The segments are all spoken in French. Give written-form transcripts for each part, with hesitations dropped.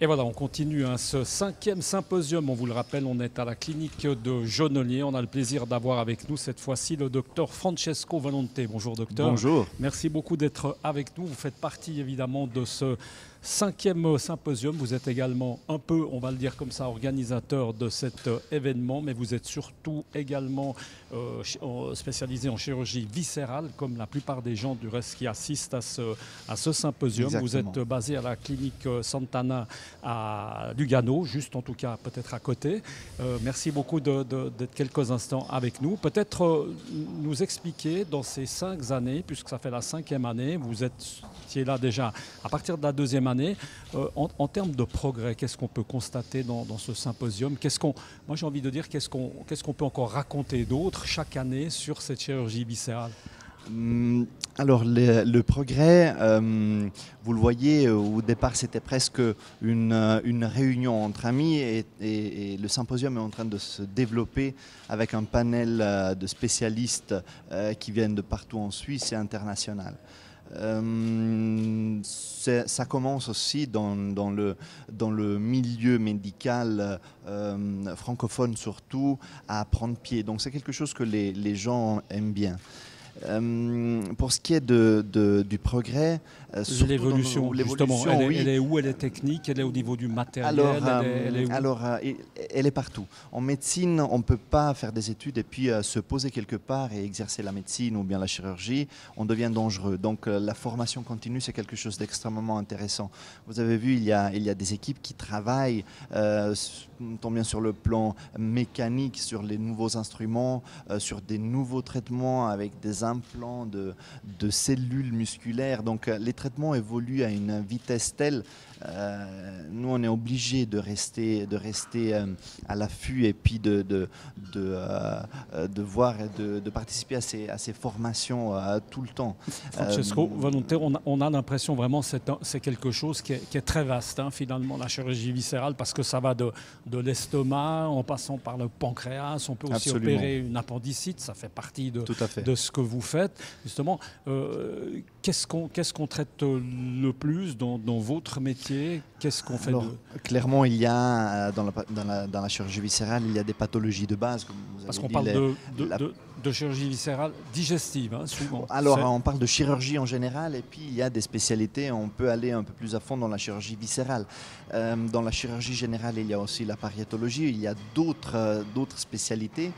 Et voilà, on continue ce 5e symposium. On vous le rappelle, on est à la clinique de Jonelier. On a le plaisir d'avoir avec nous cette fois-ci le docteur Francesco Valente. Bonjour docteur. Bonjour. Merci beaucoup d'être avec nous. Vous faites partie évidemment de ce 5e symposium. Vous êtes également un peu, on va le dire comme ça, organisateur de cet événement, mais vous êtes surtout également spécialisé en chirurgie viscérale, comme la plupart des gens du reste qui assistent à ce symposium. Exactement. Vous êtes basé à la clinique Sant'Anna à Lugano, juste en tout cas peut-être à côté. Merci beaucoup d'être quelques instants avec nous. Peut-être nous expliquer dans ces 5 années, puisque ça fait la 5e année, vous étiez là déjà à partir de la 2e année, en termes de progrès, qu'est-ce qu'on peut constater dans ce symposium? Moi j'ai envie de dire, qu'est-ce qu'on peut encore raconter d'autre chaque année sur cette chirurgie viscérale? Alors le progrès, vous le voyez, au départ c'était presque une réunion entre amis et le symposium est en train de se développer avec un panel de spécialistes qui viennent de partout en Suisse et international. Ça commence aussi dans le milieu médical francophone surtout à prendre pied. Donc c'est quelque chose que les gens aiment bien. Pour ce qui est du progrès, l'évolution, justement, oui. Elle est où? Elle est technique? Elle est au niveau du matériel? Elle est partout. En médecine, on ne peut pas faire des études et puis se poser quelque part et exercer la médecine ou bien la chirurgie. On devient dangereux. Donc la formation continue, c'est quelque chose d'extrêmement intéressant. Vous avez vu, il y a des équipes qui travaillent tant bien sur le plan mécanique, sur les nouveaux instruments, sur des nouveaux traitements avec des implants de cellules musculaires. Donc les traitements évoluent à une vitesse telle. Nous, on est obligé de rester à l'affût et puis de voir et de participer à ces formations tout le temps. Francesco Valente, on a l'impression vraiment que c'est quelque chose qui est très vaste, hein, finalement, la chirurgie viscérale, parce que ça va de l'estomac en passant par le pancréas. On peut aussi Absolument. opérer une appendicite, ça fait partie de ce que vous faites. Justement, qu'est-ce qu'on traite le plus dans votre métier? Qu'est-ce qu'on fait? Clairement, il y a dans la chirurgie viscérale, il y a des pathologies de base. Comme vous Parce avez qu'on dit, parle de chirurgie viscérale digestive, hein, souvent. Alors, on parle de chirurgie en général et puis il y a des spécialités. On peut aller un peu plus à fond dans la chirurgie viscérale. Dans la chirurgie générale, il y a aussi la pariétologie. Il y a d'autres spécialités,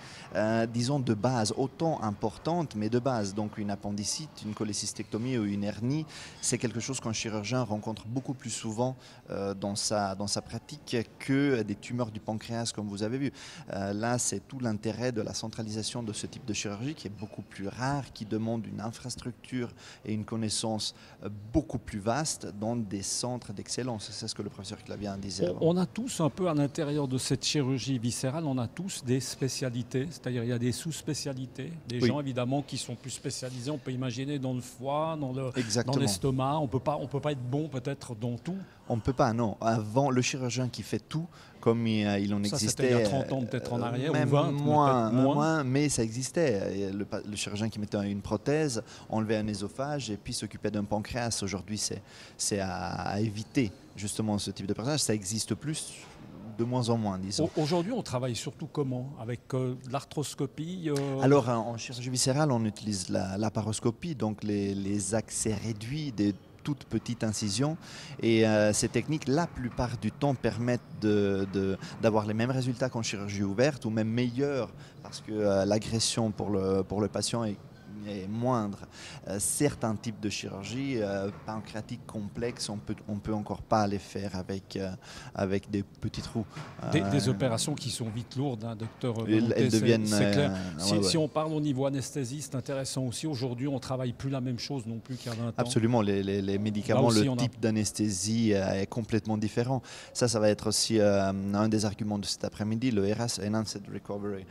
disons de base, autant importantes, mais de base. Donc une appendicite, une cholécystectomie ou une hernie, c'est quelque chose qu'un chirurgien rencontre beaucoup plus souvent dans sa pratique que des tumeurs du pancréas, comme vous avez vu. Là, c'est tout l'intérêt de la centralisation de ce type de chirurgie qui est beaucoup plus rare, qui demande une infrastructure et une connaissance beaucoup plus vaste dans des centres d'excellence. C'est ce que le professeur Clavien disait avant. On a tous un peu à l'intérieur de cette chirurgie viscérale, on a tous des spécialités, c'est-à-dire il y a des sous-spécialités, des gens évidemment qui sont plus spécialisés, on peut imaginer dans le foie, dans l'estomac, on peut pas être bon peut-être dans tout. On ne peut pas, non. Avant, le chirurgien qui fait tout, comme il en existait. Il y a 30 ans peut-être en arrière, même ou 20, moins, mais ça existait. Le chirurgien qui mettait une prothèse, enlevait un œsophage et puis s'occupait d'un pancréas. Aujourd'hui, c'est à éviter justement ce type de personnage. Ça existe plus, de moins en moins, disons. Aujourd'hui, on travaille surtout comment? Avec l'arthroscopie Alors, en chirurgie viscérale, on utilise la laparoscopie, donc les accès réduits des toute petite incision et ces techniques la plupart du temps permettent d'avoir les mêmes résultats qu'en chirurgie ouverte ou même meilleurs parce que l'agression pour le patient est moindre. Certains types de chirurgie pancréatiques complexes, on peut encore pas les faire avec des petits trous. Des opérations qui sont vite lourdes, hein, docteur Valente, elles deviennent, c'est clair. Si on parle au niveau anesthésie, c'est intéressant aussi. Aujourd'hui, on ne travaille plus la même chose non plus qu'à 20 ans. Absolument, les médicaments, aussi, le type d'anesthésie est complètement différent. Ça va être aussi un des arguments de cet après-midi, le ERAS, Enhanced Recovery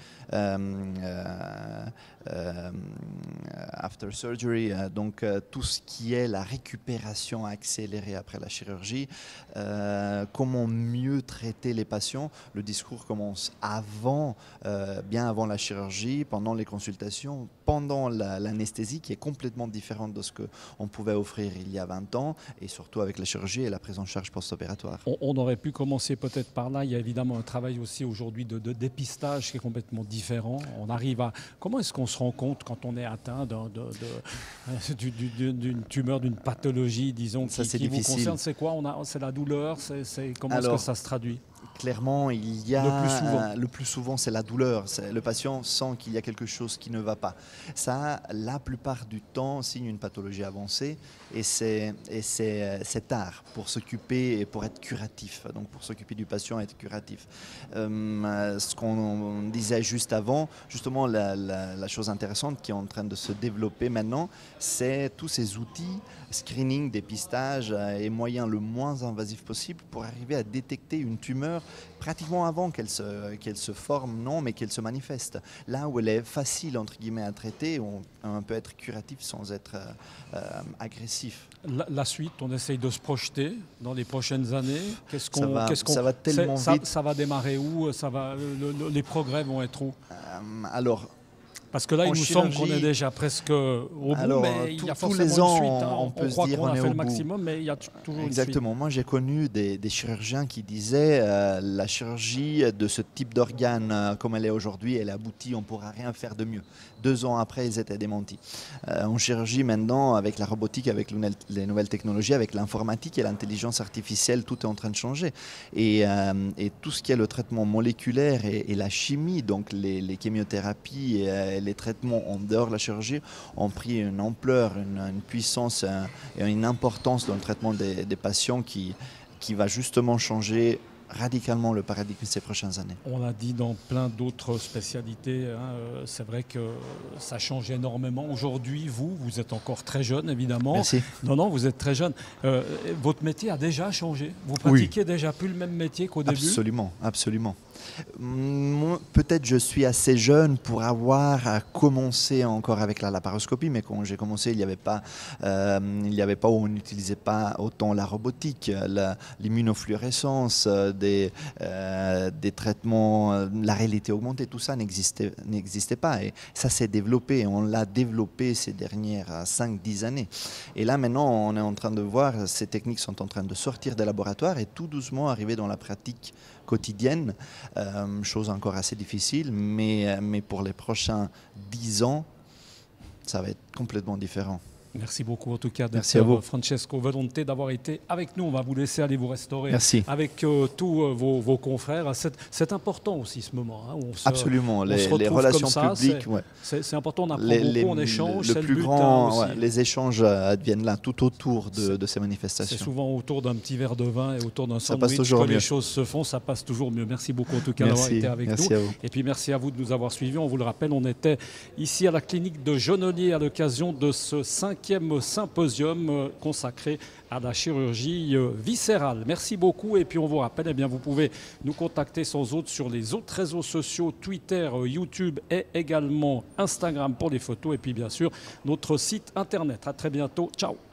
after surgery, donc tout ce qui est la récupération accélérée après la chirurgie, comment mieux traiter les patients. Le discours commence bien avant la chirurgie, pendant les consultations, pendant l'anesthésie qui est complètement différente de ce qu'on pouvait offrir il y a 20 ans, et surtout avec la chirurgie et la prise en charge post-opératoire. On aurait pu commencer peut-être par là. Il y a évidemment un travail aussi aujourd'hui de dépistage qui est complètement différent. On arrive à... Comment est-ce qu'on se rend compte quand on est atteint d'une tumeur, d'une pathologie, disons, qui vous concerne? C'est quoi? C'est la douleur? Comment est-ce que ça se traduit? Clairement, il y a le plus souvent, c'est la douleur. Le patient sent qu'il y a quelque chose qui ne va pas. Ça, la plupart du temps, signe une pathologie avancée, et c'est tard pour s'occuper et pour être curatif. Donc, pour s'occuper du patient et être curatif. Ce qu'on disait juste avant, justement, la chose intéressante qui est en train de se développer maintenant, c'est tous ces outils, screening, dépistage et moyens le moins invasifs possible pour arriver à détecter une tumeur pratiquement avant qu'elle se forme, non, mais qu'elle se manifeste. Là où elle est facile, entre guillemets, à traiter, on peut être curatif sans être agressif. La suite, on essaye de se projeter dans les prochaines années. Ça va tellement vite. Ça va démarrer où? Les progrès vont être où? Parce que là, il nous semble qu'on est déjà presque au bout, mais il y a forcément une suite. On croit qu'on a fait le maximum, mais il y a toujours une suite. Exactement. Moi, j'ai connu des chirurgiens qui disaient la chirurgie de ce type d'organe, comme elle est aujourd'hui, elle est aboutie, on ne pourra rien faire de mieux. 2 ans après, ils étaient démentis. En chirurgie, maintenant, avec la robotique, avec les nouvelles technologies, avec l'informatique et l'intelligence artificielle, tout est en train de changer. Et tout ce qui est le traitement moléculaire et la chimie, donc les chimiothérapies et les traitements en dehors de la chirurgie, ont pris une ampleur, une puissance et une importance dans le traitement des patients qui va justement changer radicalement le paradigme ces prochaines années. On l'a dit dans plein d'autres spécialités, c'est vrai que ça change énormément. Aujourd'hui, vous êtes encore très jeune, évidemment. Merci. Non, vous êtes très jeune. Votre métier a déjà changé. Vous pratiquez déjà plus le même métier qu'au début? Absolument. Peut-être je suis assez jeune pour avoir commencé encore avec la laparoscopie, mais quand j'ai commencé, il n'y avait pas, on n'utilisait pas autant la robotique, l'immunofluorescence, des traitements, la réalité augmentée, tout ça n'existait pas. Et ça s'est développé, on l'a développé ces dernières 5-10 années. Et là maintenant, on est en train de voir, ces techniques sont en train de sortir des laboratoires et tout doucement arriver dans la pratique quotidienne, chose encore assez difficile, mais pour les prochains 10 ans, ça va être complètement différent. Merci beaucoup en tout cas, merci à vous, Francesco Volonté, d'avoir été avec nous. On va vous laisser aller vous restaurer. Merci. Avec tous vos confrères. C'est important aussi ce moment. Absolument, les relations publiques. C'est important, on apprend beaucoup, on échange. Le plus grand, les échanges adviennent là, tout autour de ces manifestations. C'est souvent autour d'un petit verre de vin et autour d'un sandwich que les choses se font, ça passe toujours mieux. Merci beaucoup en tout cas d'avoir été avec nous. Et puis merci à vous de nous avoir suivis. On vous le rappelle, on était ici à la clinique de Genolier à l'occasion de ce 5e symposium consacré à la chirurgie viscérale. Merci beaucoup et puis on vous rappelle, vous pouvez nous contacter sans autre sur les autres réseaux sociaux, Twitter, YouTube et également Instagram pour les photos et puis bien sûr notre site internet. À très bientôt. Ciao.